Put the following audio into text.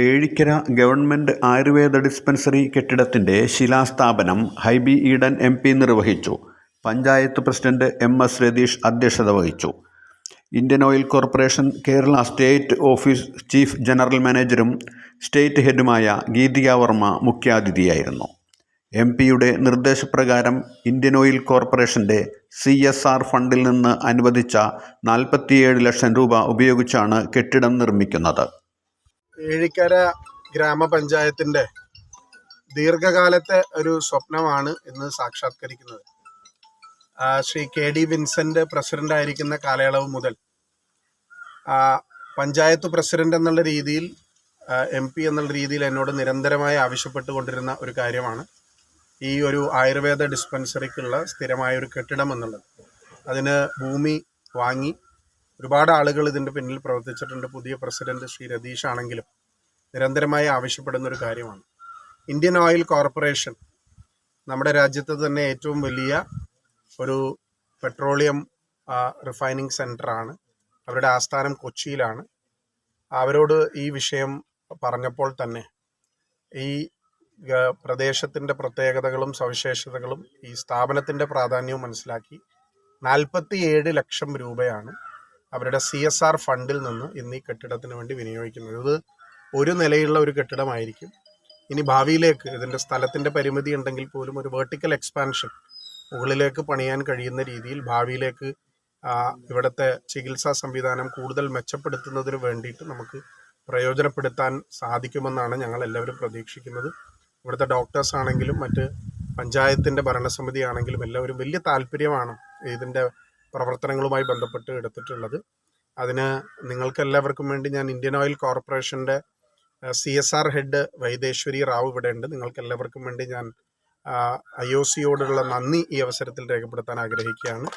Ezhikkara government Ayurveda dispensary കെട്ടിടത്തിന്റെ ശിലാസ്ഥാപനം Hibi Eden MP നിർവഹിച്ചു. പഞ്ചായത്ത് പ്രസിഡന്റ് MS രതീഷ് അധ്യക്ഷത വഹിച്ചു. Indian Oil Corporation Kerala state office chief general മാനേജരും സ്റ്റേറ്റ് ഹെഡുമായ ഗീതിക വർമ്മ മുഖ്യാതിഥിയായിരുന്നു. MP-യുടെ നിർദ്ദേശപ്രകാരം ഇന്ത്യൻ ഓയിൽ കോർപ്പറേഷന്റെ CSR ഫണ്ടിൽ നിന്ന് അനുവദിച്ച 47 ലക്ഷം രൂപ ഉപയോഗിച്ചാണ് കെട്ടിടം നിർമ്മിക്കുന്നത്. ഏഴിക്കര ഗ്രാമപഞ്ചായത്തിൻ്റെ ദീർഘകാലത്തെ ഒരു സ്വപ്നമാണ് ഇന്ന് സാക്ഷാത്കരിക്കുന്നത്. ശ്രീ KD വിൻസെൻ്റ് പ്രസിഡന്റ് ആയിരിക്കുന്ന കാലയളവ് മുതൽ പഞ്ചായത്ത് പ്രസിഡന്റ് എന്നുള്ള രീതിയിൽ MP എന്നുള്ള രീതിയിൽ എന്നോട് നിരന്തരമായി ആവശ്യപ്പെട്ടുകൊണ്ടിരുന്ന ഒരു കാര്യമാണ് ഈ ഒരു ആയുർവേദ ഡിസ്പെൻസറിക്കുള്ള സ്ഥിരമായ ഒരു കെട്ടിടം എന്നുള്ളത്. അതിന് ഭൂമി വാങ്ങി ഒരുപാട് ആളുകൾ ഇതിൻ്റെ പിന്നിൽ പ്രവർത്തിച്ചിട്ടുണ്ട്. പുതിയ പ്രസിഡന്റ് ശ്രീ രതീഷ് ആണെങ്കിലും നിരന്തരമായി ആവശ്യപ്പെടുന്ന ഒരു കാര്യമാണ്. ഇന്ത്യൻ ഓയിൽ കോർപ്പറേഷൻ നമ്മുടെ രാജ്യത്ത് തന്നെ ഏറ്റവും വലിയ ഒരു പെട്രോളിയം റിഫൈനിങ് സെൻ്ററാണ്. അവരുടെ ആസ്ഥാനം കൊച്ചിയിലാണ്. അവരോട് ഈ വിഷയം പറഞ്ഞപ്പോൾ തന്നെ ഈ പ്രദേശത്തിൻ്റെ പ്രത്യേകതകളും സവിശേഷതകളും ഈ സ്ഥാപനത്തിൻ്റെ പ്രാധാന്യവും മനസ്സിലാക്കി 47 ലക്ഷം രൂപയാണ് അവരുടെ CSR ഫണ്ടിൽ നിന്ന് ഇന്ന് ഈ കെട്ടിടത്തിന് വേണ്ടി വിനിയോഗിക്കുന്നത്. ഇത് ഒരു നിലയുള്ള ഒരു കെട്ടിടമായിരിക്കും. ഇനി ഭാവിയിലേക്ക് ഇതിൻ്റെ സ്ഥലത്തിൻ്റെ പരിമിതി ഉണ്ടെങ്കിൽ പോലും ഒരു വെർട്ടിക്കൽ എക്സ്പാൻഷൻ മുകളിലേക്ക് പണിയാൻ കഴിയുന്ന രീതിയിൽ ഭാവിയിലേക്ക് ഇവിടുത്തെ ചികിത്സാ സംവിധാനം കൂടുതൽ മെച്ചപ്പെടുത്തുന്നതിന് വേണ്ടിയിട്ട് നമുക്ക് പ്രയോജനപ്പെടുത്താൻ സാധിക്കുമെന്നാണ് ഞങ്ങൾ എല്ലാവരും പ്രതീക്ഷിക്കുന്നത്. ഇവിടുത്തെ ഡോക്ടേഴ്സ് ആണെങ്കിലും മറ്റ് പഞ്ചായത്തിൻ്റെ ഭരണസമിതി ആണെങ്കിലും എല്ലാവരും വലിയ താല്പര്യമാണ് ഇതിൻ്റെ പ്രവർത്തനങ്ങളുമായി ബന്ധപ്പെട്ട് എടുത്തിട്ടുള്ളത്. അതിന് നിങ്ങൾക്കെല്ലാവർക്കും വേണ്ടി ഞാൻ ഇന്ത്യൻ ഓയിൽ കോർപ്പറേഷൻ്റെ CSR ഹെഡ് വൈദേശ്വരി റാവു ഇവിടെ ഉണ്ട്. നിങ്ങൾക്കെല്ലാവർക്കും വേണ്ടി ഞാൻ IOC യോടുള്ള നന്ദി ഈ അവസരത്തിൽ രേഖപ്പെടുത്താൻ ആഗ്രഹിക്കുകയാണ്.